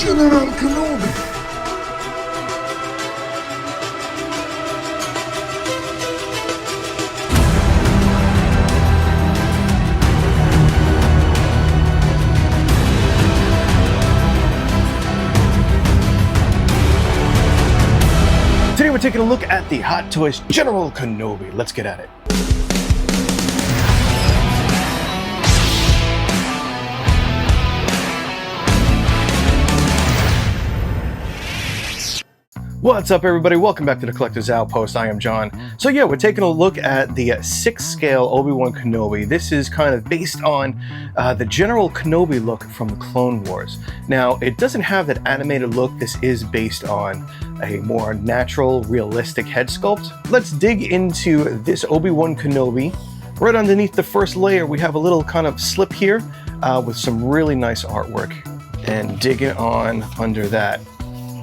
General Kenobi. Today we're taking a look at the Hot Toys General Kenobi. Let's get at it. What's up, everybody? Welcome back to the Collector's Outpost. I am John. So yeah, we're taking a look at the 6th scale Obi Wan Kenobi. This is kind of based on the General Kenobi look from the Clone Wars. Now, it doesn't have that animated look. This is based on a more natural, realistic head sculpt. Let's dig into this Obi Wan Kenobi. Right underneath the first layer, we have a little kind of slip here with some really nice artwork. And digging on under that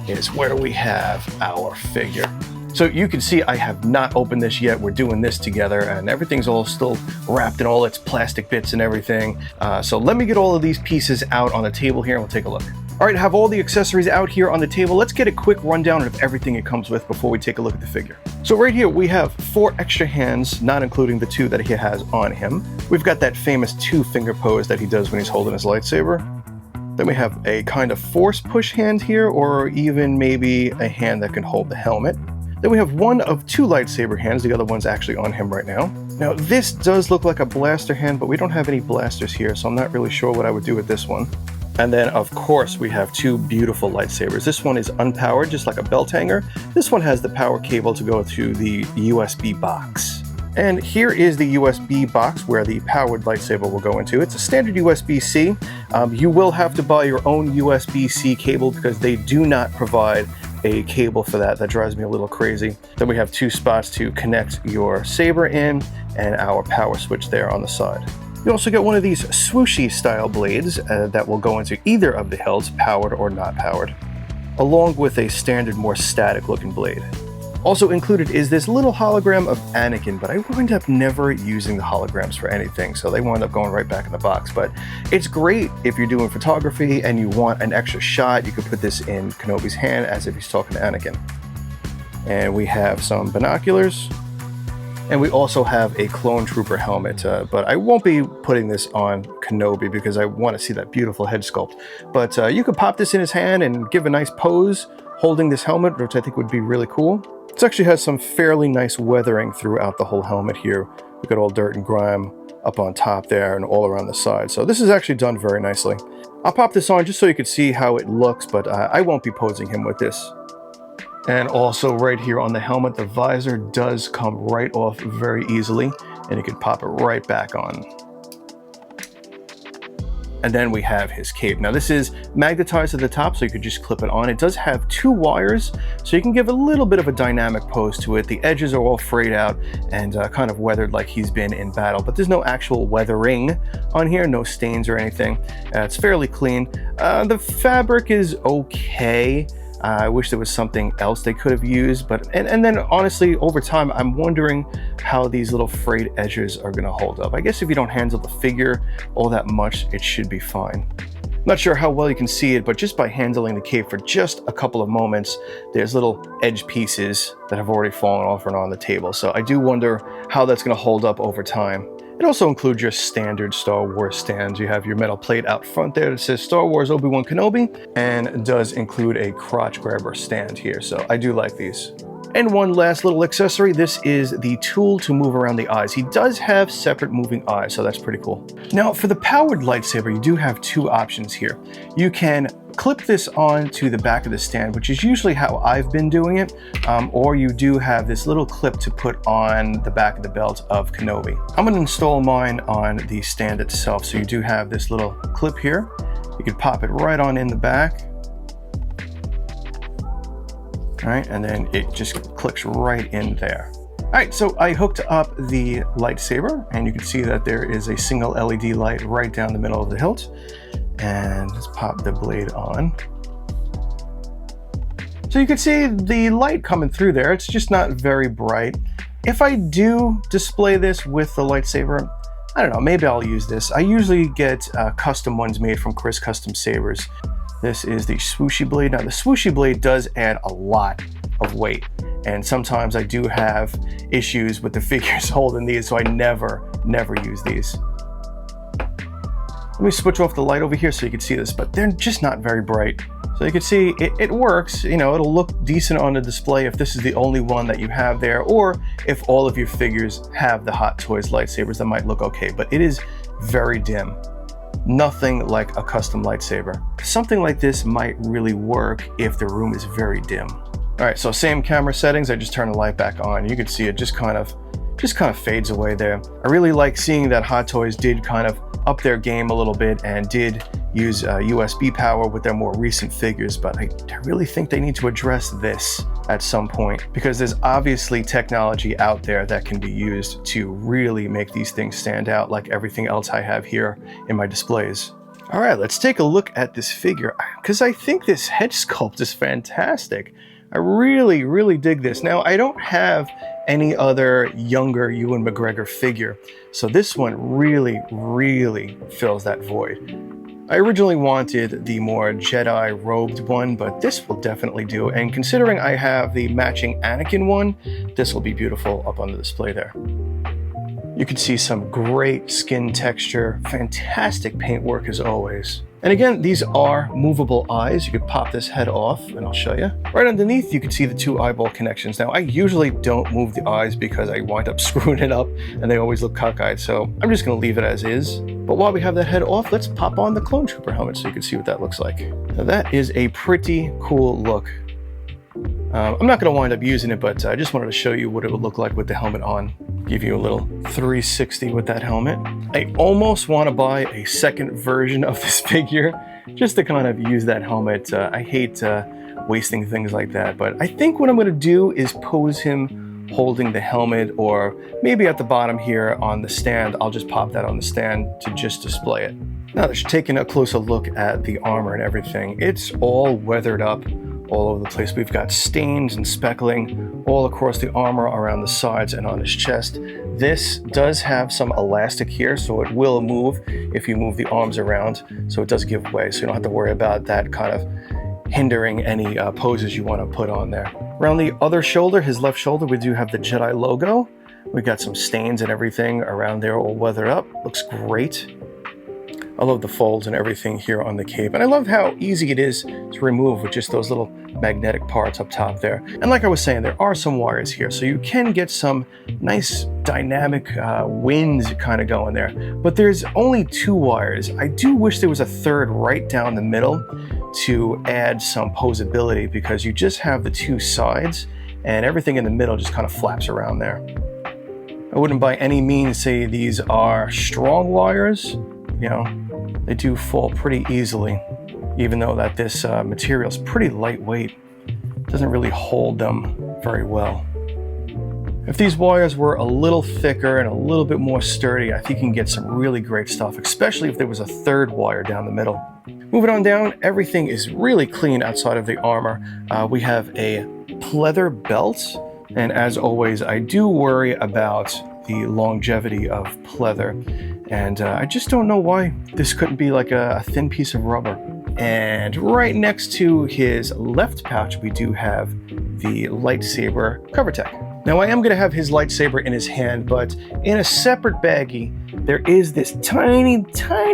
is where we have our figure. So you can see I have not opened this yet. We're doing this together and everything's all still wrapped in all its plastic bits and everything. So let me get all of these pieces out on the table here and we'll take a look. All right, I have all the accessories out here on the table. Let's get a quick rundown of everything it comes with before we take a look at the figure. So right here we have 4 extra hands, not including the 2 that he has on him. We've got that famous 2-finger pose that he does when he's holding his lightsaber. Then we have a kind of force push hand here, or even maybe a hand that can hold the helmet. Then we have one of 2 lightsaber hands. The other one's actually on him right now. Now this does look like a blaster hand, but we don't have any blasters here, so I'm not really sure what I would do with this one. And then of course we have 2 beautiful lightsabers. This one is unpowered, just like a belt hanger. This one has the power cable to go to the USB box. And here is the USB box where the powered lightsaber will go into. It's a standard USB-C. You will have to buy your own USB-C cable because they do not provide a cable for that. That drives me a little crazy. Then we have 2 spots to connect your saber in and our power switch there on the side. You also get one of these swooshy style blades that will go into either of the hilts, powered or not powered, along with a standard, more static looking blade. Also included is this little hologram of Anakin, but I wind up never using the holograms for anything, so they wind up going right back in the box. But it's great if you're doing photography and you want an extra shot. You could put this in Kenobi's hand as if he's talking to Anakin. And we have some binoculars. And we also have a clone trooper helmet, but I won't be putting this on Kenobi because I want to see that beautiful head sculpt. But you could pop this in his hand and give a nice pose holding this helmet, which I think would be really cool. This actually has some fairly nice weathering throughout the whole helmet here. We've got all dirt and grime up on top there and all around the side. So this is actually done very nicely. I'll pop this on just so you can see how it looks, but I won't be posing him with this. And also right here on the helmet, the visor does come right off very easily and you can pop it right back on. And then we have his cape. Now this is magnetized at the top, so you could just clip it on. It does have 2 wires, so you can give a little bit of a dynamic pose to it. The edges are all frayed out and kind of weathered like he's been in battle, but there's no actual weathering on here, no stains or anything. It's fairly clean. The fabric is okay. I wish there was something else they could have used, but and then honestly, over time, I'm wondering how these little frayed edges are going to hold up. I guess if you don't handle the figure all that much, it should be fine. Not sure how well you can see it, but just by handling the cape for just a couple of moments, there's little edge pieces that have already fallen off and on the table. So I do wonder how that's going to hold up over time. It also includes your standard Star Wars stands. You have your metal plate out front there that says Star Wars Obi Wan Kenobi, and does include a crotch grabber stand here. So I do like these. And one last little accessory, this is the tool to move around the eyes. He does have separate moving eyes, so that's pretty cool. Now for the powered lightsaber, you do have 2 options here. You can clip this on to the back of the stand, which is usually how I've been doing it, or you do have this little clip to put on the back of the belt of Kenobi. I'm going to install mine on the stand itself, so you do have this little clip here. You can pop it right on in the back. All right, and then it just clicks right in there. All right, so I hooked up the lightsaber, and you can see that there is a single LED light right down the middle of the hilt. And let's pop the blade on. So you can see the light coming through there. It's just not very bright. If I do display this with the lightsaber, I don't know, maybe I'll use this. I usually get custom ones made from Chris Custom Sabers. This is the swooshy blade. Now the swooshy blade does add a lot of weight, and sometimes I do have issues with the figures holding these, so I never use these. Let me switch off the light over here so you can see this, but they're just not very bright. So you can see it works, you know, it'll look decent on the display if this is the only one that you have there, or if all of your figures have the Hot Toys lightsabers, that might look okay, but it is very dim. Nothing like a custom lightsaber. Something like this might really work if the room is very dim. All right, so same camera settings, I just turn the light back on. You can see it just kind of fades away there. I really like seeing that Hot Toys did kind of up their game a little bit and did use USB power with their more recent figures, but I really think they need to address this at some point, because there's obviously technology out there that can be used to really make these things stand out like everything else I have here in my displays. All right, let's take a look at this figure, because I think this head sculpt is fantastic. I really dig this. Now, I don't have any other younger Ewan McGregor figure, so this one really fills that void. I originally wanted the more Jedi robed one, but this will definitely do, and considering I have the matching Anakin one, this will be beautiful up on the display there. You can see some great skin texture, fantastic paintwork as always. And again, these are movable eyes. You could pop this head off and I'll show you. Right underneath, you can see the two eyeball connections. Now, I usually don't move the eyes because I wind up screwing it up and they always look cockeyed. So I'm just gonna leave it as is. But while we have that head off, let's pop on the Clone Trooper helmet so you can see what that looks like. Now that is a pretty cool look. I'm not gonna wind up using it, but I just wanted to show you what it would look like with the helmet on. Give you a little 360 with that helmet. I almost want to buy a second version of this figure just to kind of use that helmet. I hate wasting things like that, but I think what I'm going to do is pose him holding the helmet, or maybe at the bottom here on the stand, I'll just pop that on the stand to just display it. Now that you're taking a closer look at the armor and everything, it's all weathered up all over the place. We've got stains and speckling all across the armor, around the sides and on his chest. This does have some elastic here, so it will move if you move the arms around, so it does give way, so you don't have to worry about that kind of hindering any poses you want to put on there. Around the other shoulder, his left shoulder, we do have the Jedi logo. We got some stains and everything around there, all weathered up. Looks great. I love the folds and everything here on the cape, and I love how easy it is to remove with just those little magnetic parts up top there. And like I was saying, there are some wires here, so you can get some nice dynamic winds kind of going there, but there's only 2 wires. I do wish there was a third right down the middle to add some posability, because you just have the 2 sides and everything in the middle just kind of flaps around there. I wouldn't by any means say these are strong wires. You know, they do fall pretty easily, even though that this material is pretty lightweight. It doesn't really hold them very well. If these wires were a little thicker and a little bit more sturdy, I think you can get some really great stuff, especially if there was a third wire down the middle. Moving on down, everything is really clean outside of the armor. We have a pleather belt, and as always, I do worry about the longevity of pleather, and I just don't know why this couldn't be like a thin piece of rubber. And right next to his left pouch, we do have the lightsaber cover tech. Now, I am going to have his lightsaber in his hand, but in a separate baggie, there is this tiny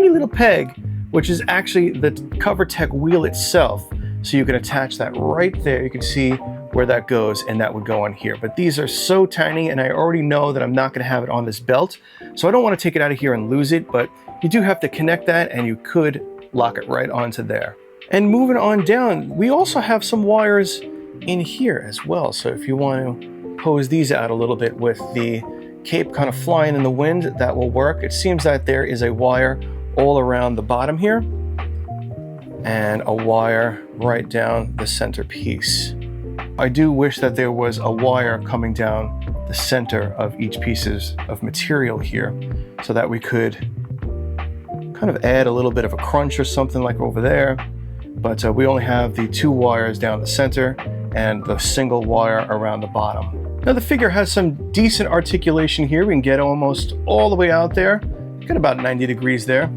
little peg, which is actually the cover tech wheel itself. So you can attach that right there. You can see where that goes, and that would go on here. But these are so tiny, and I already know that I'm not going to have it on this belt, so I don't want to take it out of here and lose it, but you do have to connect that, and you could lock it right onto there. And moving on down, we also have some wires in here as well, so if you want to pose these out a little bit with the cape kind of flying in the wind, that will work. It seems that there is a wire all around the bottom here, and a wire right down the center piece. I do wish that there was a wire coming down the center of each pieces of material here, so that we could kind of add a little bit of a crunch or something like over there. But we only have the 2 wires down the center and the single wire around the bottom. Now the figure has some decent articulation here. We can get almost all the way out there. Got about 90 degrees there.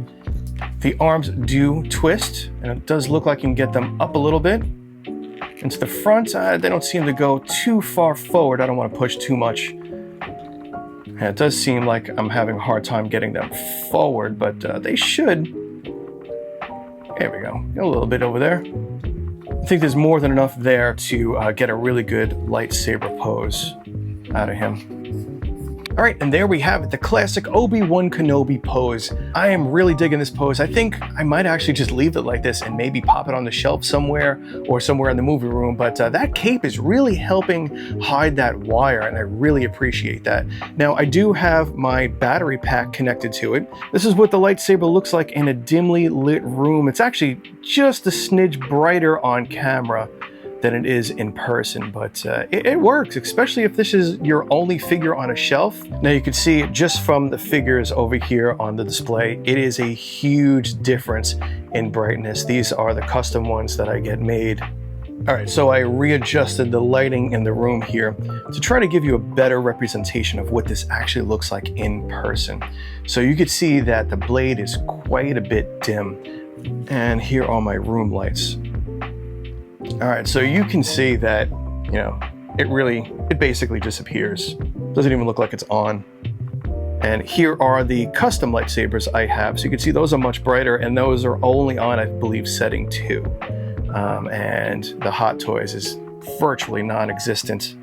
The arms do twist, and it does look like you can get them up a little bit. And to the front, they don't seem to go too far forward. I don't want to push too much. And it does seem like I'm having a hard time getting them forward, but they should. There we go. A little bit over there. I think there's more than enough there to get a really good lightsaber pose out of him. All right, and there we have it, the classic Obi Wan Kenobi pose. I am really digging this pose. I think I might actually just leave it like this and maybe pop it on the shelf somewhere or somewhere in the movie room, but that cape is really helping hide that wire, and I really appreciate that. Now, I do have my battery pack connected to it. This is what the lightsaber looks like in a dimly lit room. It's actually just a smidge brighter on camera than it is in person, but it works, especially if this is your only figure on a shelf. Now you can see just from the figures over here on the display, it is a huge difference in brightness. These are the custom ones that I get made. All right, so I readjusted the lighting in the room here to try to give you a better representation of what this actually looks like in person. So you could see that the blade is quite a bit dim, and here are my room lights. All right, so you can see that, you know, it basically disappears. Doesn't even look like it's on. And here are the custom lightsabers I have. So you can see those are much brighter, and those are only on, I believe, setting 2. And the Hot Toys is virtually non-existent.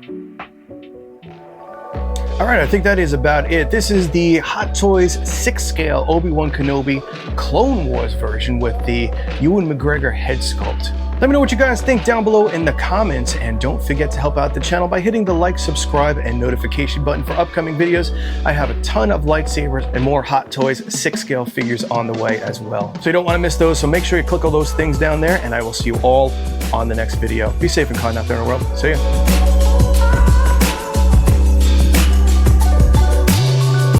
All right, I think that is about it. This is the Hot Toys 6-scale Obi Wan Kenobi Clone Wars version with the Ewan McGregor head sculpt. Let me know what you guys think down below in the comments, and don't forget to help out the channel by hitting the like, subscribe, and notification button for upcoming videos. I have a ton of lightsabers and more Hot Toys 6-scale figures on the way as well. So you don't want to miss those, so make sure you click all those things down there, and I will see you all on the next video. Be safe and kind out there in the world. See ya.